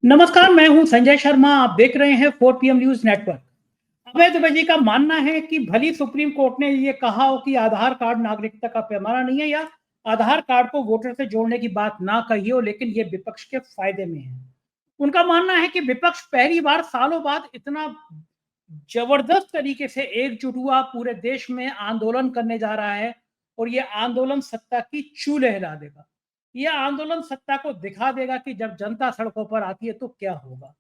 नमस्कार, मैं हूं संजय शर्मा। आप देख रहे हैं 4 पीएम न्यूज नेटवर्क। अभय दुबे जी का मानना है कि भली सुप्रीम कोर्ट ने ये कहा हो कि आधार कार्ड नागरिकता का पैमाना नहीं है या आधार कार्ड को वोटर से जोड़ने की बात ना कही हो, लेकिन ये विपक्ष के फायदे में है। उनका मानना है कि विपक्ष पहली बार सालों बाद इतना जबरदस्त तरीके से एकजुट हुआ, पूरे देश में आंदोलन करने जा रहा है और ये आंदोलन सत्ता की चूल हिला देगा। ये आंदोलन सत्ता को दिखा देगा कि जब जनता सड़कों पर आती है तो क्या होगा।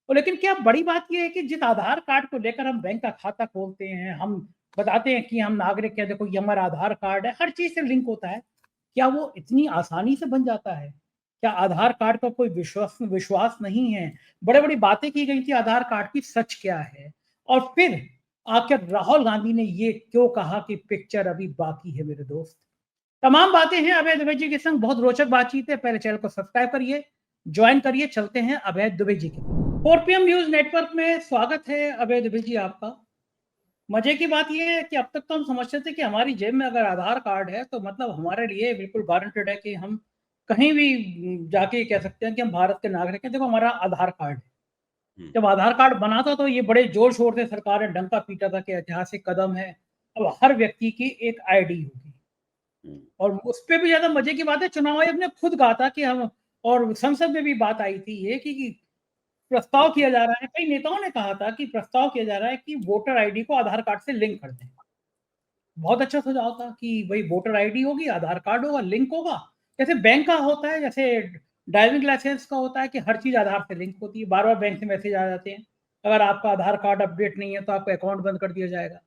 और लेकिन क्या बड़ी बात ये है कि जिस आधार कार्ड को लेकर हम बैंक का खाता खोलते हैं, हम बताते हैं कि हम नागरिक हैं, देखो ये हमारा आधार कार्ड है, हर चीज से लिंक होता है। क्या वो इतनी आसानी से बन जाता है? क्या आधार कार्ड का कोई विश्वास विश्वास नहीं है? बड़े बड़ी बातें की गई थी आधार कार्ड की, सच क्या है? और फिर आखिर राहुल गांधी ने ये क्यों कहा कि पिक्चर अभी बाकी है मेरे दोस्त। तमाम बातें हैं अभय दुबे जी के संग, बहुत रोचक बातचीत है। पहले चैनल को सब्सक्राइब करिए, ज्वाइन करिए। चलते हैं अभय दुबे जी के 4 पीएम न्यूज नेटवर्क में। स्वागत है अभय दुबे जी आपका। मजे की बात यह है कि अब तक तो हम समझते थे कि हमारी जेब में अगर आधार कार्ड है तो मतलब हमारे लिए बिल्कुल गारंटेड है कि हम कहीं भी जाके कह सकते हैं कि हम भारत के नागरिक हैं, देखो हमारा आधार कार्ड है। जब आधार कार्ड बना था तो ये बड़े जोर शोर से सरकार ने डंका पीटा था कि ऐतिहासिक कदम है, अब हर व्यक्ति की एक आईडी होगी। और उस पे भी ज्यादा मजे की बात है, चुनाव आयोग ने खुद कहा था कि हम, और संसद में भी बात आई थी ये कि प्रस्ताव किया जा रहा है, कई नेताओं ने कहा था कि प्रस्ताव किया जा रहा है कि वोटर आईडी को आधार कार्ड से लिंक कर दें। बहुत अच्छा सुझाव था कि भाई वोटर आईडी होगी, आधार कार्ड होगा, लिंक होगा। जैसे बैंक का होता है, जैसे ड्राइविंग लाइसेंस का होता है कि हर चीज आधार से लिंक होती है। बार बार बैंक से मैसेज आ जाते हैं, अगर आपका आधार कार्ड अपडेट नहीं है तो आपका अकाउंट बंद कर दिया जाएगा।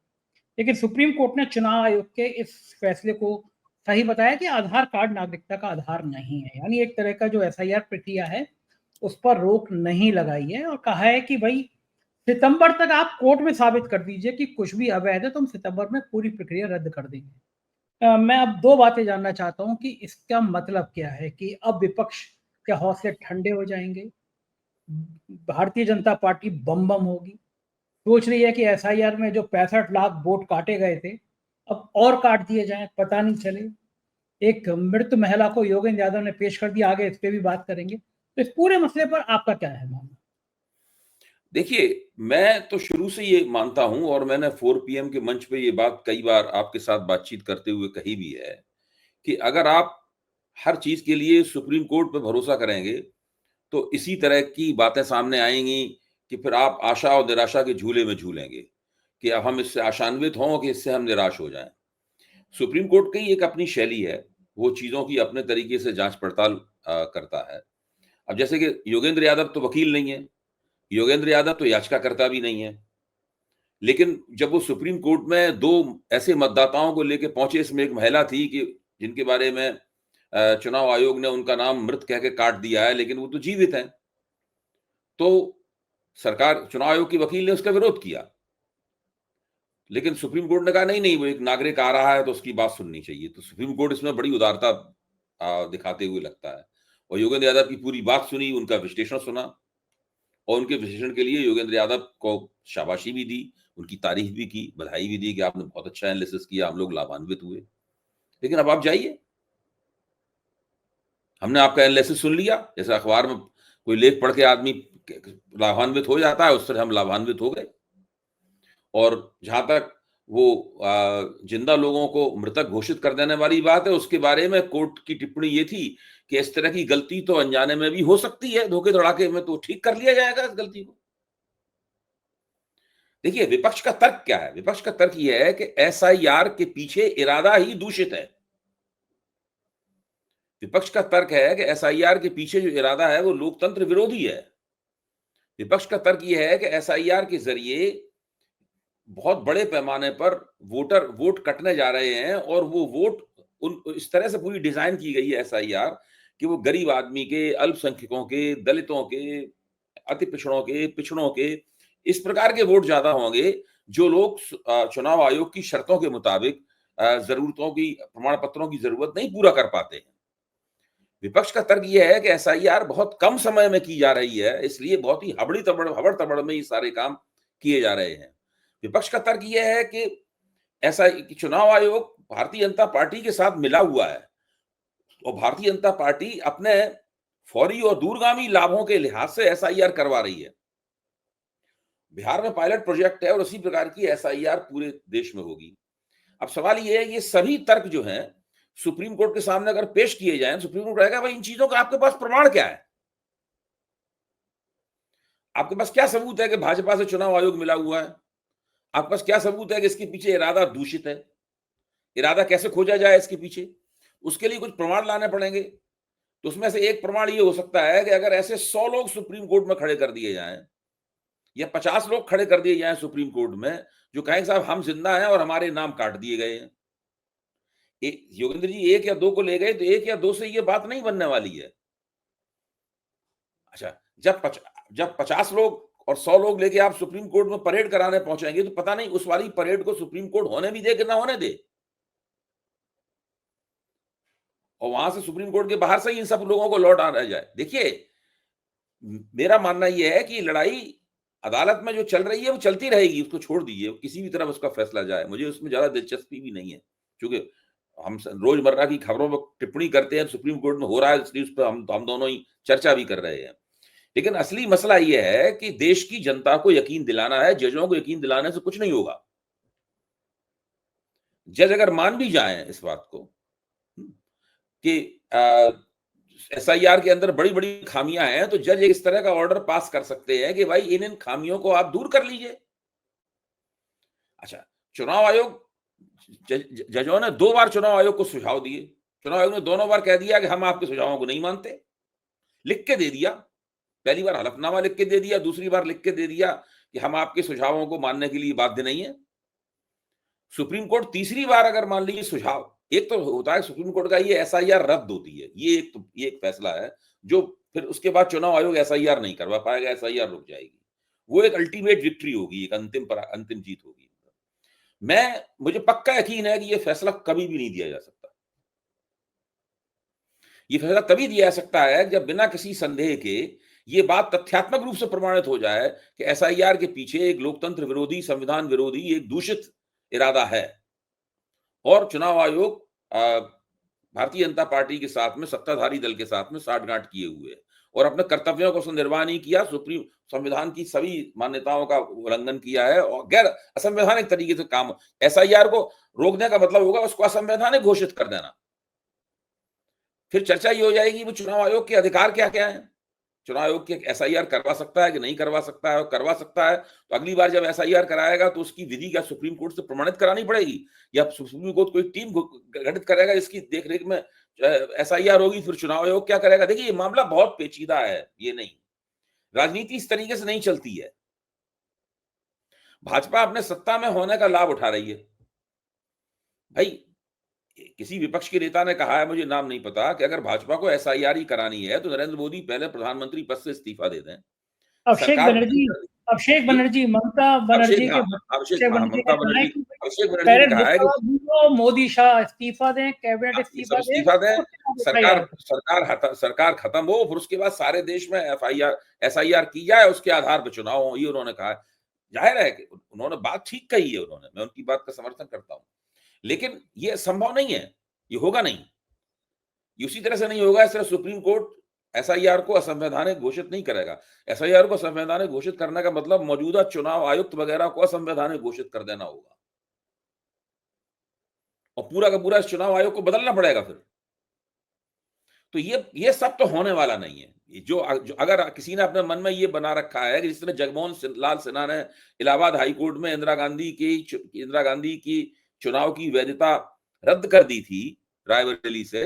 लेकिन सुप्रीम कोर्ट ने चुनाव आयोग के इस फैसले को सही बताया कि आधार कार्ड नागरिकता का आधार नहीं है, यानी एक तरह का जो एसआईआर प्रक्रिया है उस पर रोक नहीं लगाई है और कहा है कि भाई सितंबर तक आप कोर्ट में साबित कर दीजिए कि कुछ भी अवैध है तो हम सितंबर में पूरी प्रक्रिया रद्द कर देंगे। मैं अब दो बातें जानना चाहता हूं कि इसका मतलब क्या है कि अब विपक्ष के हौसले ठंडे हो जाएंगे, भारतीय जनता पार्टी बम बम होगी, सोच रही है कि एसआईआर में जो 65 लाख वोट काटे गए थे अब और काट दिए जाएं, पता नहीं चले। एक मृत महिला को योगेंद्र यादव ने पेश कर दिया, आगे इस पे भी बात करेंगे। तो इस पूरे मसले पर आपका क्या है मानना? देखिए, मैं तो शुरू से ये मानता हूँ और मैंने 4 पीएम के मंच पे ये बात कई बार आपके साथ बातचीत करते हुए कही भी है, कि अगर आप हर चीज़ के लिए सुप्रीम कोर्ट पे भरोसा करेंगे, तो इसी तरह की बातें सामने आएँगी कि फिर आप आशा और निराशा के झूले में झूलेंगे, कि अब हम इससे आशान्वित हों कि इससे हम निराश हो जाएँ। सुप्रीम कोर्ट की एक अपनी शैली है, वो चीज़ों की अपने तरीके से जाँच-पड़ताल करता है। अब जैसे कि योगेंद्र यादव तो वकील नहीं है, योगेंद्र यादव तो याचिकाकर्ता भी नहीं है। लेकिन जब वो सुप्रीम कोर्ट में 2 ऐसे मतदाताओं को लेके पहुँचे, इसमें एक महिला थी कि जिनके बारे में चुनाव आयोग ने उनका नाम मृत कह के काट दिया है, लेकिन वो तो जीवित हैं। तो सरकार चुनाव आयोग के वकील ने उसका विरोध किया। लेकिन सुप्रीम कोर्ट ने कहा नहीं, नहीं वो एक नागरिक आ रहा है तो उसकी बात सुननी चाहिए। तो सुप्रीम कोर्ट इसमें बड़ी उदारता दिखाते हुए लगता है। और योगेंद्र यादव की पूरी बात सुनी, उनका विश्लेषण सुना और उनके विश्लेषण के लिए योगेंद्र यादव को शाबाशी भी दी, उनकी तारीफ भी की, बधाई भी दी कि आपने बहुत अच्छा एनालिसिस किया, हम लोग लाभान्वित हुए। लेकिन अब आप जाइए, हमने आपका एनालिसिस सुन लिया, जैसे अखबार में कोई लेख पढ़ के आदमी लाभान्वित हो जाता है, उस तरह हम लाभान्वित हो गए। और जहाँ तक वो जिंदा लोगों को मृतक घोषित कर देने वाली बात है, उसके बारे में कोर्ट की टिप्पणी ये थी कि इस तरह की गलती तो अनजाने में भी हो सकती है, धोखे-धड़ाके में तो ठीक कर लिया जाएगा इस गलती को। देखिए, विपक्ष का तर्क क्या है? विपक्ष का तर्क यह है कि एसआईआर के पीछे इरादा ही दूषित है। विपक्ष का तर्क है कि एसआईआर के पीछे जो इरादा है वो लोकतंत्र विरोधी है। विपक्ष का तर्क यह है कि एसआईआर के जरिए बहुत बड़े पैमाने पर वोट कटने जा रहे हैं और वो वोट उन इस तरह से पूरी डिजाइन की गई है एसआईआर कि वो गरीब आदमी के, अल्पसंख्यकों के, दलितों के, अति पिछड़ों के इस प्रकार के वोट ज्यादा होंगे जो लोग चुनाव आयोग की शर्तों के मुताबिक जरूरतों की प्रमाण पत्रों की जरूरत नहीं पूरा कर पाते हैं। विपक्ष का तर्क यह है कि एसआईआर बहुत कम समय में की जा रही है, इसलिए बहुत ही हबड़ तबड़ में ये सारे काम किए जा रहे हैं। विपक्ष का तर्क यह है कि ऐसा कि चुनाव आयोग भारतीय जनता पार्टी के साथ मिला हुआ है और भारतीय जनता पार्टी अपने फौरी और दूरगामी लाभों के लिहाज से एसआईआर करवा रही है। बिहार में पायलट प्रोजेक्ट है और उसी प्रकार की एसआईआर पूरे देश में होगी। अब सवाल ये है, ये सभी तर्क जो हैं सुप्रीम कोर्ट के सामने अगर पेश किए जाएं, सुप्रीम कोर्ट कहेगा भाई इन चीजों का आपके पास प्रमाण क्या है? आपके पास क्या सबूत है कि भाजपा से चुनाव आयोग मिला हुआ है? आपके पास क्या सबूत है कि इसके पीछे इरादा दूषित है? इरादा कैसे खोजा जाए इसके पीछे? उसके लिए कुछ प्रमाण लाने पड़ेंगे। तो उसमें से एक प्रमाण ये हो सकता है कि अगर ऐसे 100 लोग सुप्रीम कोर्ट में खड़े कर दिए जाएं या 50 लोग खड़े कर दिए जाएं सुप्रीम कोर्ट में, जो कहें साहब हम जिंदा हैं और हमारे नाम काट दिए गए हैं। योगेंद्र जी 1 या 2 को ले गए तो 1 या 2 से ये बात नहीं बनने वाली है। अच्छा, जब 50 लोग और 100 लोग लेके आप सुप्रीम कोर्ट में परेड कराने पहुंचेंगे तो पता नहीं उस वाली परेड को सुप्रीम कोर्ट होने भी दे कि ना होने दे, और वहां से सुप्रीम कोर्ट के बाहर से ही इन सब लोगों को लौट आना जाए। देखिए, मेरा मानना यह है कि लड़ाई अदालत में जो चल रही है वो चलती रहेगी, उसको छोड़ दीजिए, किसी भी तरफ उसका फैसला जाए, मुझे उसमें ज्यादा दिलचस्पी भी नहीं है, क्योंकि हम रोजमर्रा की खबरों पर टिप्पणी करते हैं, सुप्रीम कोर्ट में हो रहा है इसलिए उस पर हम दोनों ही चर्चा भी कर रहे हैं। लेकिन असली मसला यह है कि देश की जनता को यकीन दिलाना है, जजों को यकीन दिलाने से कुछ नहीं होगा। जज अगर मान भी जाएं इस बात को कि एसआईआर के अंदर बड़ी बड़ी खामियां हैं, तो जज इस तरह का ऑर्डर पास कर सकते हैं कि भाई इन खामियों को आप दूर कर लीजिए। अच्छा, चुनाव आयोग, जजों ने 2 बार चुनाव आयोग को सुझाव दिए, चुनाव आयोग ने दोनों बार कह दिया कि हम आपके सुझावों को नहीं मानते, लिख के दे दिया। पहली बार हलफनामा लिख के दे दिया, दूसरी बार लिख के दे दिया कि हम आपके सुझावों को मानने के लिए बाध्य नहीं है। सुप्रीम कोर्ट तीसरी बार अगर मान लीजिए सुझाव, एक तो होता है सुप्रीम कोर्ट का ये एसआईआर रद्द होती है, ये एक फैसला है जो फिर उसके बाद चुनाव आयोग एसआईआर नहीं करवा पाएगा, एसआईआर रुक जाएगी। वो एक अल्टीमेट विक्ट्री होगी, एक अंतिम जीत होगी। मुझे पक्का यकीन है कि ये फैसला कभी भी नहीं दिया जा सकता। ये फैसला तभी दिया जा सकता है जब बिना किसी संदेह के ये बात तथ्यात्मक रूप से प्रमाणित हो जाए कि एसआईआर के पीछे एक लोकतंत्र विरोधी, संविधान विरोधी, एक दूषित इरादा है और चुनाव आयोग भारतीय जनता पार्टी के साथ में, सत्ताधारी दल के साथ में साठगांठ किए हुए है और अपने कर्तव्यों को निर्वाह नहीं किया, सुप्रीम संविधान की सभी मान्यताओं का उल्लंघन किया है और गैर असंवैधानिक तरीके से काम। एसआईआर को रोकने का मतलब होगा उसको असंवैधानिक घोषित कर देना। फिर चर्चा ये हो जाएगी वो चुनाव आयोग के अधिकार क्या क्या है, चुनाव आयोग के एसआईआर करवा सकता है कि नहीं करवा सकता है, और करवा सकता है तो अगली बार जब एसआईआर कराएगा तो उसकी विधि क्या सुप्रीम कोर्ट से प्रमाणित करानी पड़ेगी या सुप्रीम कोर्ट कोई टीम गठित करेगा इसकी देखरेख में एसआईआर होगी, फिर चुनाव आयोग क्या करेगा। देखिए, ये मामला बहुत पेचीदा है, ये नहीं, राजनीति इस तरीके से नहीं चलती है। भाजपा अपने सत्ता में होने का लाभ उठा रही है। भाई, किसी विपक्ष के नेता ने कहा है, मुझे नाम नहीं पता, कि अगर भाजपा को एसआईआर ही करानी है तो नरेंद्र मोदी पहले प्रधानमंत्री पद से इस्तीफा दे दें। अभिषेक बनर्जी ममता बनर्जी के अभिषेक बनर्जी ने कहा है कि मोदी शाह इस्तीफा दें, कैबिनेट इस्तीफा दें, सरकार खत्म हो, फिर उसके बाद सारे देश में एसआईआर की जाए, उसके आधार पर चुनाव हो, ये उन्होंने कहा। जाहिर है कि उन्होंने बात ठीक कही है, मैं उनकी बात का समर्थन करता हूं, लेकिन ये संभव नहीं है, ये होगा नहीं, ये उसी तरह से नहीं होगा। इस तरह सुप्रीम कोर्ट एसआईआर को असंवैधानिक घोषित नहीं करेगा। एसआईआर को असंवैधानिक घोषित करने का मतलब मौजूदा चुनाव आयुक्त वगैरह को असंवैधानिक घोषित कर देना होगा और पूरा का पूरा इस चुनाव आयोग को बदलना पड़ेगा फिर। तो ये सब तो होने वाला नहीं है। जो अगर किसी ने अपने मन में ये बना रखा है कि जिस तरह जगमोहन लाल सिन्हा ने इलाहाबाद हाईकोर्ट में इंदिरा गांधी की चुनाव की वैधता रद्द कर दी थी रायबरेली से,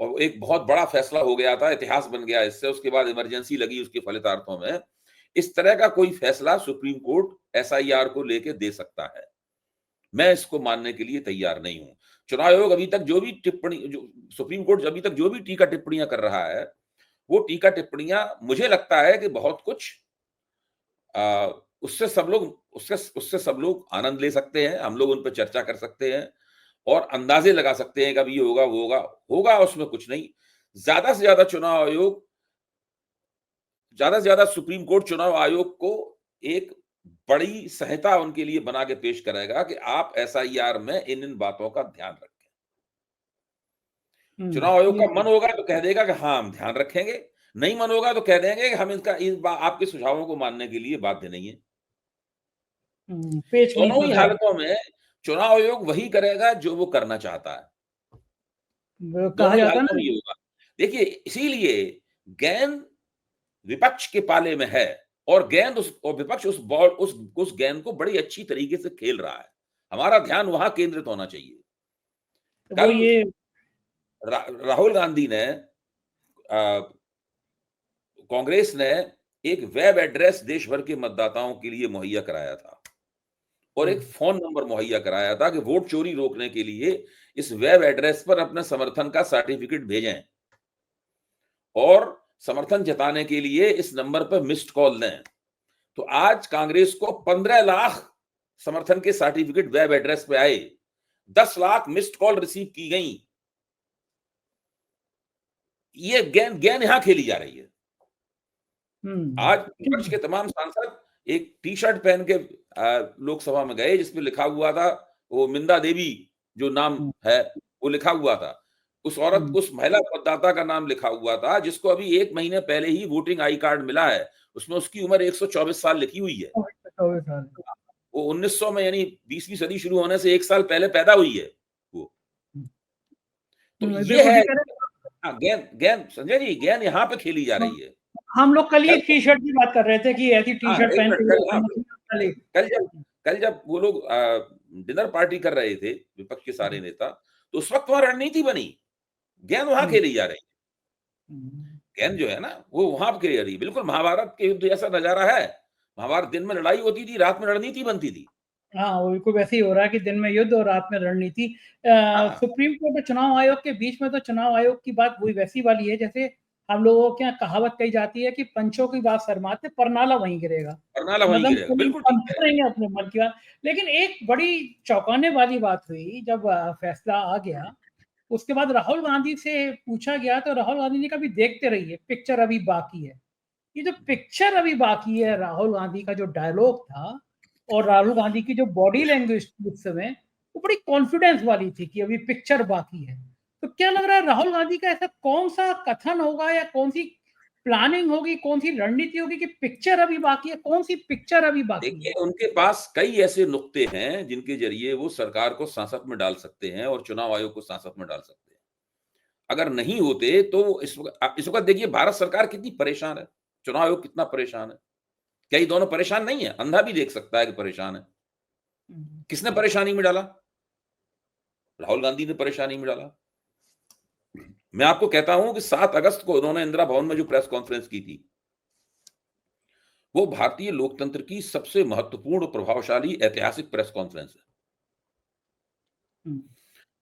और एक बहुत बड़ा फैसला हो गया था, इतिहास बन गया इससे, उसके बाद इमरजेंसी लगी उसके फलितार्थों में। इस तरह का कोई फैसला सुप्रीम कोर्ट एसआईआर को लेकर दे सकता है, मैं इसको मानने के लिए तैयार नहीं हूं। चुनाव आयोग अभी तक जो सुप्रीम कोर्ट अभी तक जो भी टीका टिप्पणियां कर रहा है, वो टीका टिप्पणियां मुझे लगता है कि बहुत कुछ उससे सब लोग आनंद ले सकते हैं, हम लोग उन पर चर्चा कर सकते हैं और अंदाजे लगा सकते हैं कि अभी ये होगा, वो होगा, उसमें कुछ नहीं। ज्यादा से ज्यादा सुप्रीम कोर्ट चुनाव आयोग को एक बड़ी संहिता उनके लिए बना के पेश करेगा कि आप एसआईआर में इन बातों का ध्यान रखें। चुनाव आयोग का मन होगा तो कह देगा कि हाँ हम ध्यान रखेंगे, नहीं मन होगा तो कह देंगे कि हम आपके सुझावों को मानने के लिए बाध्य नहीं है। पेच नहीं दोनों ही पड़ रहा है। हालतों में चुनाव आयोग वही करेगा जो वो करना चाहता है। वो कहा दोनों ही जाता है हालतों में ना। ये होगा। देखिए, इसीलिए गेंद विपक्ष के पाले में है और गेंद और विपक्ष उस गेंद को बड़ी अच्छी तरीके से खेल रहा है। हमारा ध्यान वहां केंद्रित होना चाहिए। तो वो कल ये राहुल गांधी ने कांग्रेस ने एक वेब एड्रेस देश भर के मतदाताओं के लिए मुहैया कराया था और एक फोन नंबर मुहैया कराया था कि वोट चोरी रोकने के लिए इस वेब एड्रेस पर अपने समर्थन का सर्टिफिकेट भेजें और समर्थन जताने के लिए इस नंबर पर मिस्ड कॉल दें। तो आज कांग्रेस को 15 लाख समर्थन के सर्टिफिकेट वेब एड्रेस पे आए, 10 लाख मिस्ड कॉल रिसीव की गई। ये गेंद यहां खेली जा रही है। आज विपक्ष के तमाम सांसद एक टी शर्ट पहन के लोकसभा में गए जिसमें लिखा हुआ था, वो मिंदा देवी जो नाम है वो लिखा हुआ था, उस महिला मतदाता का नाम लिखा हुआ था जिसको अभी 1 महीने पहले ही वोटिंग आई कार्ड मिला है। उसमें उसकी उम्र 124 साल लिखी हुई है। वो 1900 में यानी 20वीं सदी शुरू होने से 1 साल पहले पैदा हुई है वो। तो ये है गेंद संजय जी, गेंद यहाँ पे खेली जा रही है। हम लोग कल ही टी शर्ट की बात कर रहे थे कि ऐसी टी शर्ट पहन के कल जब वो लोग डिनर पार्टी कर रहे थे विपक्ष के सारे नेता, तो उस वक्त वहां रणनीति बनी, गेंद वहां खेली जा रही है। गेंद जो है ना वो वहां पर खेली जा रही है। बिल्कुल महाभारत के युद्ध जैसा नजारा है। महाभारत दिन में लड़ाई होती थी, रात में रणनीति बनती थी। हाँ, वो बिल्कुल वैसे ही हो रहा है कि दिन में युद्ध और रात में रणनीति। सुप्रीम कोर्ट और चुनाव आयोग के बीच में तो चुनाव आयोग की बात वही वैसी वाली है जैसे हम लोगों के यहाँ कहावत कही जाती है कि पंचों की बात शर्माते परनाला वहीं गिरेगा। परनाला वहीं गिरेगा, बिल्कुल ठीक है। रहेंगे अपने मन की बात। लेकिन एक बड़ी चौंकाने वाली बात हुई जब फैसला आ गया, उसके बाद राहुल गांधी से पूछा गया तो राहुल गांधी ने कहा भी देखते रहिए, पिक्चर अभी बाकी है। ये जो पिक्चर अभी बाकी है, राहुल गांधी का जो डायलॉग था और राहुल गांधी की जो बॉडी लैंग्वेज उस समय, वो बड़ी कॉन्फिडेंस वाली थी कि अभी पिक्चर बाकी है। तो क्या लग रहा है राहुल गांधी का ऐसा कौन सा कथन होगा या कौन सी प्लानिंग होगी, कौन सी रणनीति होगी कि पिक्चर अभी बाकी है? कौन सी पिक्चर अभी बाकी है? देखिए, उनके पास कई ऐसे नुक्ते हैं जिनके जरिए वो सरकार को सांसत में डाल सकते हैं और चुनाव आयोग को सांसत में डाल सकते हैं। अगर नहीं होते तो इस वक्त देखिए भारत सरकार कितनी परेशान है, चुनाव आयोग कितना परेशान है। क्या ये दोनों परेशान नहीं है? अंधा भी देख सकता है कि परेशान है। किसने परेशानी में डाला? राहुल गांधी ने परेशानी में डाला। मैं आपको कहता हूं कि 7 अगस्त को उन्होंने इंदिरा भवन में जो प्रेस कॉन्फ्रेंस की थी, वो भारतीय लोकतंत्र की सबसे महत्वपूर्ण प्रभावशाली ऐतिहासिक प्रेस कॉन्फ्रेंस है।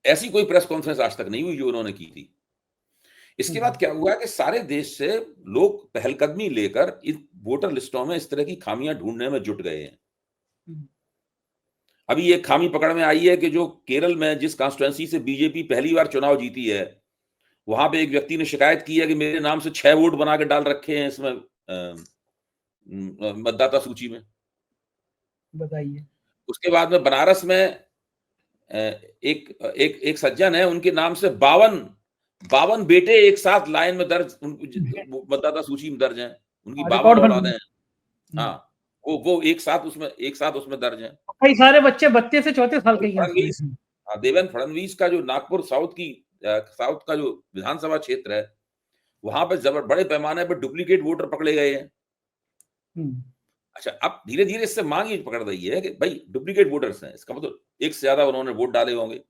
ऐसी कोई प्रेस कॉन्फ्रेंस आज तक नहीं हुई जो उन्होंने की थी। इसके बाद क्या हुआ कि सारे देश से लोग पहलकदमी लेकर इन वोटर लिस्टों में इस तरह की खामियां ढूंढने में जुट गए हैं। अभी ये खामी पकड़ में आई है कि जो केरल में जिस कॉन्स्टिट्यूएंसी से बीजेपी पहली बार चुनाव जीती है, वहां पे एक व्यक्ति ने शिकायत की है कि मेरे नाम से 6 वोट बना के डाल रखे हैं इसमें मतदाता सूची में। बताइए। उसके बाद में बनारस में एक सज्जन है, उनके नाम से 52 बेटे एक साथ लाइन में दर्ज मतदाता सूची में दर्ज हैं। उनकी 52 औलादें हैं। हाँ, वो एक साथ उसमें दर्ज हैं। कई सारे बच्चे 32 से 34 साल के हैं। देवेंद्र फडणवीस का जो नागपुर साउथ का जो विधानसभा क्षेत्र है, वहां पर बड़े पैमाने पर डुप्लीकेट वोटर पकड़े गए हैं। अच्छा, अब धीरे धीरे इससे मांग ही पकड़ रही है कि भाई डुप्लीकेट वोटर्स हैं, इसका मतलब एक से ज्यादा उन्होंने वोट डाले होंगे।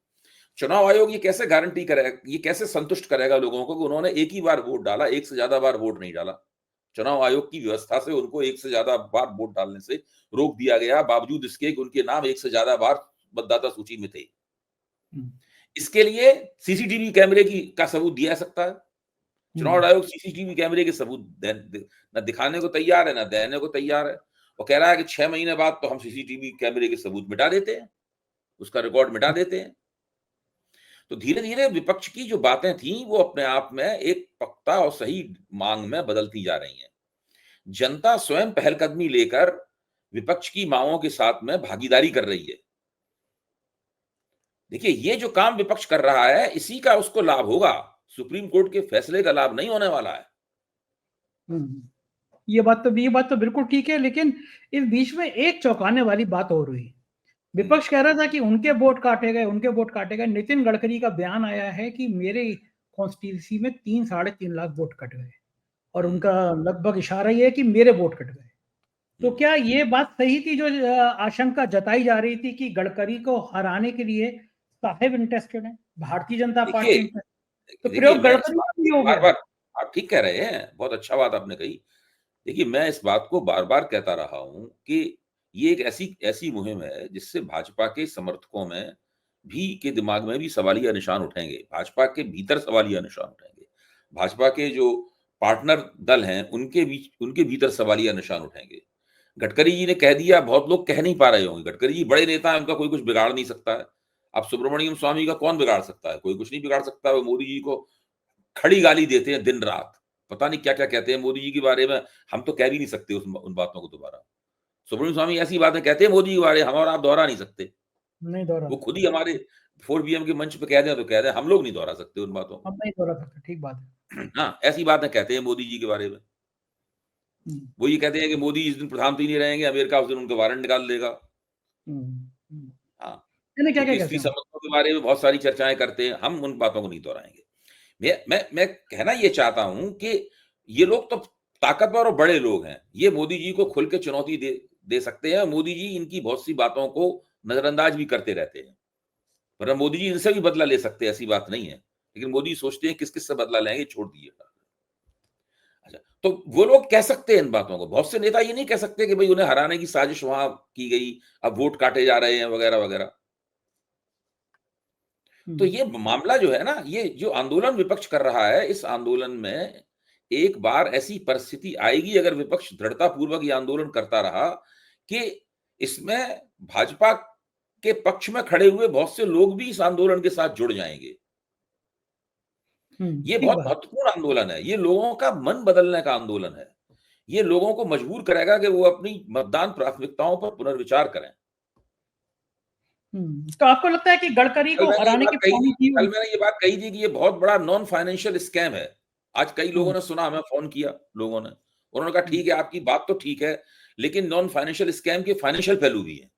चुनाव आयोग ये कैसे गारंटी करेगा, ये कैसे संतुष्ट करेगा लोगों को कि उन्होंने एक ही बार वोट डाला, एक से ज्यादा बार वोट नहीं डाला? चुनाव आयोग की व्यवस्था से उनको एक से ज्यादा बार वोट डालने से रोक दिया गया, बावजूद इसके कि उनके नाम एक से ज्यादा बार मतदाता सूची में थे। इसके लिए सीसीटीवी कैमरे का सबूत दिया सकता है। चुनाव आयोग सीसीटीवी कैमरे के सबूत न दिखाने को तैयार है, न देने को तैयार है, और कह रहा है कि 6 महीने बाद तो हम सीसीटीवी कैमरे के सबूत मिटा देते हैं, उसका रिकॉर्ड मिटा देते हैं। तो धीरे धीरे विपक्ष की जो बातें थी वो अपने आप में एक पक्का और सही मांग में बदलती जा रही हैं। जनता स्वयं पहलकदमी लेकर विपक्ष की मांगों के साथ में भागीदारी कर रही है। देखिए, ये जो काम विपक्ष कर रहा है, इसी का उसको लाभ होगा। सुप्रीम कोर्ट के फैसले का लाभ नहीं होने वाला है। ये बात तो बिल्कुल ठीक है, लेकिन इस बीच में एक चौंकाने वाली बात और हुई। विपक्ष कह रहा था कि उनके वोट काटे गए। नितिन गडकरी का बयान आया है कि मेरे कॉन्स्टिट्यूंसी में 3 साढ़े 3 लाख वोट कट गए और उनका लगभग इशारा ये है कि मेरे वोट कट गए। तो क्या ये बात सही थी जो आशंका जताई जा रही थी कि गडकरी को हराने के लिए साहेब इंटरेस्टेड है, भारतीय जनता पार्टी देखिए इंटरेस्टेड, तो देखिए प्रयोग मैं इस गडकरी बात का भी को हो बार गया। बार, आप ठीक कह रहे हैं, बहुत अच्छा बात आपने कही। देखिए मैं इस बात को बार बार कहता रहा हूं कि ये एक ऐसी ऐसी मुहिम है जिससे भाजपा के समर्थकों में भी के दिमाग में भी सवालिया निशान उठेंगे, भाजपा के भीतर सवालिया निशान उठेंगे, भाजपा के जो पार्टनर दल हैं उनके भीतर सवालिया निशान उठेंगे। गडकरी जी ने कह दिया, बहुत लोग कह नहीं पा रहे होंगे, गडकरी जी बड़े नेता हैं, उनका कोई कुछ बिगाड़ नहीं सकता है। अब सुब्रमण्यम स्वामी का कौन बिगाड़ सकता है? कोई कुछ नहीं बिगाड़ सकता है। वो मोदी जी को खड़ी गाली देते हैं दिन रात, पता नहीं क्या क्या कहते हैं मोदी जी के बारे में, हम तो कह भी नहीं सकते उन बातों को दोबारा। सुब्रमण्यम स्वामी ऐसी बातें कहते हैं मोदी जी के बारे, हम और आप दोहरा नहीं सकते। नहीं दोहरा वो सकते, खुद ही हमारे 4PM के मंच पे कह दें तो कह दें, हम लोग नहीं दोहरा सकते उन बातों हम को। नहीं दोहरा सकते, ठीक बात है। हाँ, ऐसी बातें कहते हैं मोदी जी के बारे में। हम्म, वो ये कहते हैं कि मोदी इस दिन प्रधानमंत्री नहीं रहेंगे, अमेरिका उस दिन उनका वारंट निकाल देगा। हम्म, हम्म। हाँ, मैंने क्या क्या उनके कहते स्त्री हैं। संबंधों के बारे में बहुत सारी चर्चाएं करते हैं, हम उन बातों को नहीं दोहराएंगे। मैं कहना ये चाहता हूं कि ये लोग तो ताकतवर और बड़े लोग हैं, ये मोदी जी को खुल के चुनौती दे सकते हैं। मोदी जी इनकी बहुत सी बातों को नजरअंदाज भी करते रहते हैं, वरना मोदी जी इनसे भी बदला ले सकते हैं, ऐसी बात नहीं है। लेकिन मोदी सोचते हैं किस किस से बदला लेंगे, छोड़ दिए। अच्छा, तो वो लोग कह सकते हैं इन बातों को, बहुत से नेता ये नहीं कह सकते कि भाई उन्हें हराने की साजिश वहां की गई, अब वोट काटे जा रहे हैं वगैरह वगैरह। तो हम्म, ये मामला जो है ना, ये जो आंदोलन विपक्ष कर रहा है, इस आंदोलन में एक बार ऐसी परिस्थिति आएगी, अगर विपक्ष दृढ़ता पूर्वक ये आंदोलन करता रहा, कि इसमें भाजपा के पक्ष में खड़े हुए बहुत से लोग भी इस आंदोलन के साथ जुड़ जाएंगे। ये ठीक बहुत बात। महत्वपूर्ण आंदोलन है, ये लोगों का मन बदलने का आंदोलन है। ये लोगों को मजबूर करेगा कि वो अपनी मतदान प्राथमिकताओं पर पुनर्विचार करें। तो आपको लगता है कि गडकरी कल को मैंने ये हराने बात की कही प्लानिंग थी की कल होगी। मैंने ये बात कही थी कि ये बहुत बड़ा नॉन फाइनेंशियल स्कैम है। आज कई लोगों हम्म, ने सुना, हमें फ़ोन किया लोगों ने। उन्होंने कहा हम्म, ठीक है, आपकी बात तो ठीक है, लेकिन नॉन फाइनेंशियल स्कैम के फाइनेंशियल पहलू भी हैं।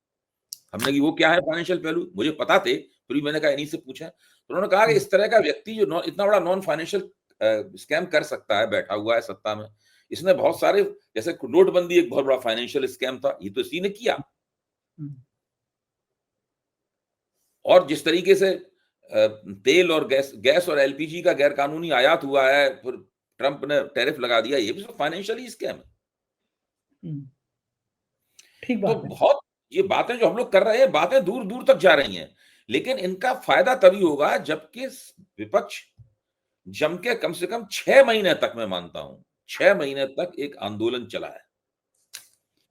हमने कि वो क्या है फाइनेंशियल पहलू? मुझे पता थे, फिर भी मैंने कहा इन्हीं से पूछें। तो उन्होंने कहा कि हम्म, इस तरह का व्यक्ति जो इतना बड़ा नॉन फाइनेंशियल स्कैम कर सकता है, बैठा हुआ है सत्ता में। इसने बहुत सारे, जैसे नोटबंदी एक बहुत बड़ा फाइनेंशियल स्कैम था, ये तो इसी ने किया। हम्म, और जिस तरीके से तेल और गैस और एलपीजी का गैरकानूनी आयात हुआ है, फिर ट्रंप ने टैरिफ लगा दिया, ये भी सब फाइनेंशियली स्कैम है। हम्म, ठीक तो बात है। बहुत, ये बातें जो हम लोग कर रहे हैं, बातें दूर दूर तक जा रही हैं, लेकिन इनका फायदा तभी होगा जबकि विपक्ष जम के कम से कम 6 महीने तक, मैं मानता हूं 6 महीने तक एक आंदोलन चला है।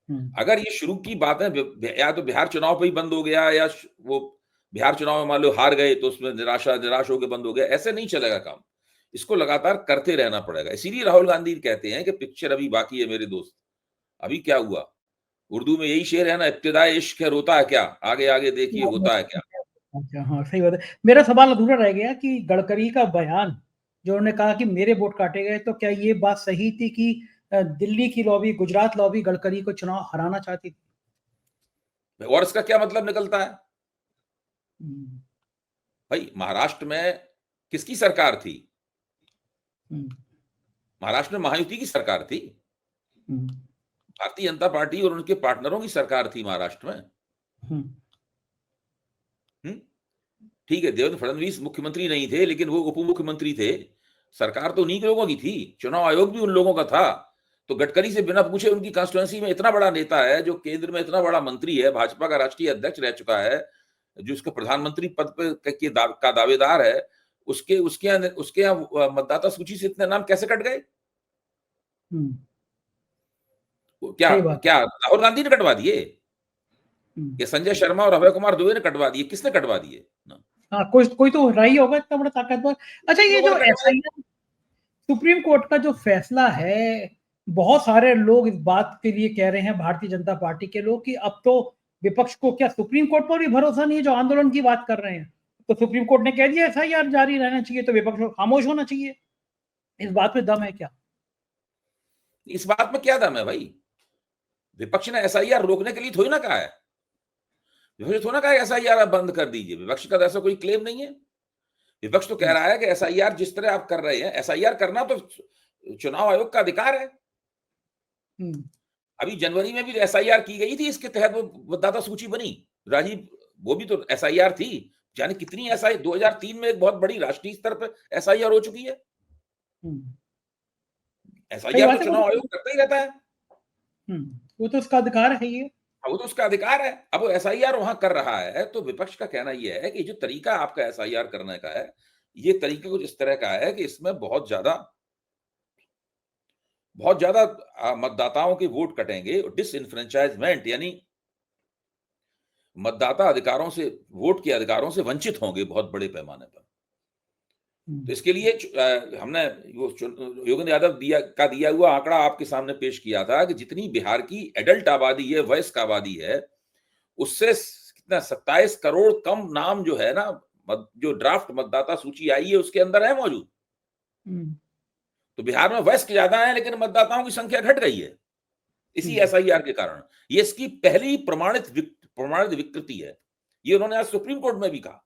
हम्म, अगर ये शुरू की बातें या तो बिहार चुनाव पे ही बंद हो गया, या वो बिहार चुनाव में मान लो हार गए तो उसमें निराश होकर बंद हो गया, ऐसे नहीं चलेगा काम। इसको लगातार करते रहना पड़ेगा। इसीलिए राहुल गांधी कहते हैं कि पिक्चर अभी बाकी है मेरे दोस्त। अभी क्या हुआ? उर्दू में यही शेर है ना, इब्तिदाए इश्क है रोता है क्या, आगे आगे देखिए होता है क्या। अच्छा, हाँ सही बात है। मेरा सवाल अधूरा रह गया कि गडकरी का बयान जो उन्होंने कहा कि मेरे वोट काटे गए, तो क्या ये बात सही थी कि दिल्ली की लॉबी, गुजरात लॉबी गडकरी को चुनाव हराना चाहती थी। और इसका क्या मतलब निकलता है? हम्म, भाई महाराष्ट्र में किसकी सरकार थी? हम्म, महाराष्ट्र में महायुति की सरकार थी। हम्म, भारतीय जनता पार्टी और उनके पार्टनरों की सरकार थी महाराष्ट्र में। हम्म, हम्म? ठीक है, देवेंद्र फडणवीस मुख्यमंत्री नहीं थे, लेकिन वो उप मुख्यमंत्री थे। सरकार तो उन्हीं के लोगों की थी, चुनाव आयोग भी उन लोगों का था। तो गडकरी से बिना पूछे, उनकी कॉन्स्टिट्यूएंसी में इतना बड़ा नेता है, जो केंद्र में इतना बड़ा मंत्री है, भाजपा का राष्ट्रीय अध्यक्ष रह चुका है, जो उसके प्रधानमंत्री पद पे का दावेदार है, उसके यहाँ मतदाता सूची से इतने नाम कैसे कट गए? हम्म, क्या सही बात है। क्या राहुल गांधी ने कटवा दिए? हम्म, या संजय शर्मा और अभय कुमार दुबे ने कटवा दिए? किसने कटवा दिए? हाँ, कोई कोई तो रहा ही होगा इतना बड़ा ताकतवर। अच्छा, ये लोगों जो ने कटवाया। एसआईआर, सुप्रीम कोर्ट का जो फैसला है, बहुत सारे लोग इस बात के लिए कह रहे हैं, भारतीय जनता पार्टी के लोग, कि अब तो विपक्ष को क्या सुप्रीम कोर्ट पर भी भरोसा नहीं है जो आंदोलन की बात कर रहे हैं। तो सुप्रीम कोर्ट ने कह दिया एसआईआर जारी रहना चाहिए, तो विपक्ष को खामोश होना चाहिए। इस बात पे दम है क्या? इस बात में क्या दम है भाई? विपक्ष ने एसआईआर रोकने के लिए थोड़ी ना कहा है। विपक्ष ने थोड़ी ना कहा है एसआईआर आप बंद कर दीजिए। विपक्ष का तो ऐसा कोई क्लेम नहीं है। विपक्ष तो कह रहा है कि एसआईआर जिस तरह आप कर रहे हैं, एसआईआर करना तो चुनाव आयोग का अधिकार है। अभी जनवरी में भी एसआईआर की गई थी, इसके तहत वो मतदाता सूची बनी। राजीव, वो भी तो एसआईआर थी। जाने कितनी एसआई 2003 में एक बहुत बड़ी राष्ट्रीय स्तर पर एसआईआर हो चुकी है। एसआईआर तो चुनाव आयोग करता ही रहता है। वो तो उसका अधिकार है ये। वो तो उसका अधिकार है। अब वो एसआईआर वहां कर रहा है, तो विपक्ष का कहना यह है कि जो तरीका आपका एसआईआर करने का है, ये तरीका कुछ इस तरह का है कि इसमें बहुत ज्यादा मतदाताओं के वोट कटेंगे। डिसइनफ्रेंचाइजमेंट यानी मतदाता अधिकारों से, वोट के अधिकारों से वंचित होंगे बहुत बड़े पैमाने पर। तो इसके लिए हमने वो योगेंद्र यादव दिया हुआ आंकड़ा आपके सामने पेश किया था कि जितनी बिहार की एडल्ट आबादी है, वयस्क आबादी है, उससे कितना 27 करोड़ कम नाम जो है ना, जो ड्राफ्ट मतदाता सूची आई है उसके अंदर है मौजूद। तो बिहार में वयस्क ज्यादा है लेकिन मतदाताओं की संख्या घट गई है इसी एसआईआर के कारण। ये इसकी पहली प्रमाणित विकृति है। ये उन्होंने आज सुप्रीम कोर्ट में भी कहा।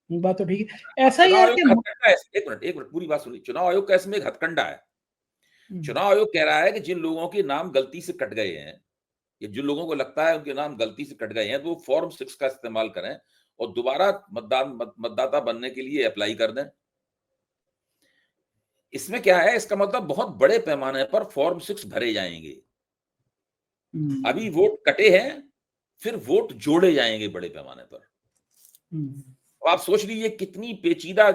बात तो ठीक है। एसआईआर के एक मिनट पूरी बात सुनिए। चुनाव आयोग का इसमें एक हथकंडा है। चुनाव आयोग कह रहा है कि जिन लोगों के नाम गलती से कट गए हैं, या जिन लोगों को लगता है उनके नाम गलती से कट गए हैं, तो वो फॉर्म 6 का इस्तेमाल करें और दोबारा मतदाता बनने के लिए अप्लाई कर दें। इसमें क्या है, इसका मतलब बहुत बड़े पैमाने पर फॉर्म 6 भरे जाएंगे। अभी वोट कटे हैं, फिर वोट जोड़े जाएंगे बड़े पैमाने पर। आप सोच लीजिए कितनी पेचीदा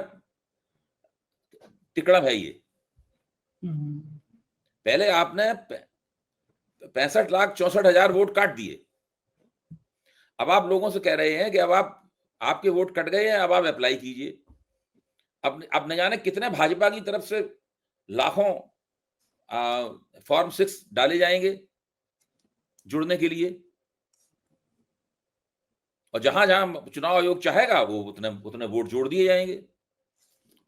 तिकड़म है ये। पहले आपने 65,64,000 वोट काट दिए। अब आप लोगों से कह रहे हैं कि अब आपके वोट कट गए हैं, अब आप अप्लाई कीजिए। अब न जाने कितने भाजपा की तरफ से लाखों फॉर्म 6 डाले जाएंगे जुड़ने के लिए, और जहां जहां चुनाव आयोग चाहेगा वो उतने वोट जोड़ दिए जाएंगे।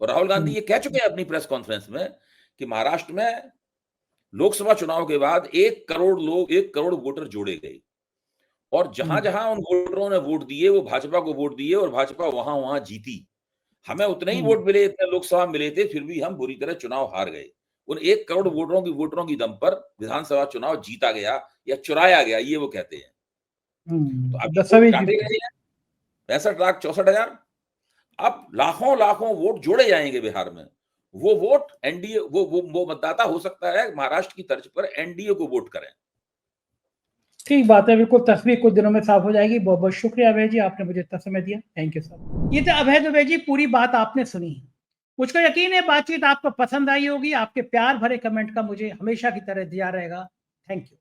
और राहुल गांधी ये कह चुके हैं अपनी प्रेस कॉन्फ्रेंस में कि महाराष्ट्र में लोकसभा चुनाव के बाद 1 करोड़ वोटर जोड़े गए, और जहां जहां उन वोटरों ने वोट दिए वो भाजपा को वोट दिए और भाजपा वहां जीती। हमें उतने ही वोट मिले, इतने लोकसभा मिले थे, फिर भी हम बुरी तरह चुनाव हार गए। उन 1 करोड़ वोटरों की दम पर विधानसभा चुनाव जीता गया या चुराया गया, ये वो कहते हैं। तो अब 65,64,000, अब लाखों वोट जोड़े जाएंगे बिहार में। वो वोट एनडीए, वो मतदाता हो सकता है महाराष्ट्र की तर्ज पर एनडीए को वोट करें। ठीक बात है, बिल्कुल तस्वीर कुछ दिनों में साफ हो जाएगी। बहुत बहुत शुक्रिया अभय जी, आपने मुझे इतना समय दिया। Thank you sir. ये तो अभय दुबे जी, पूरी बात आपने सुनी। मुझको यकीन है बातचीत आपको पसंद आई होगी। आपके प्यार भरे कमेंट का मुझे हमेशा की तरह दिया रहेगा। Thank you.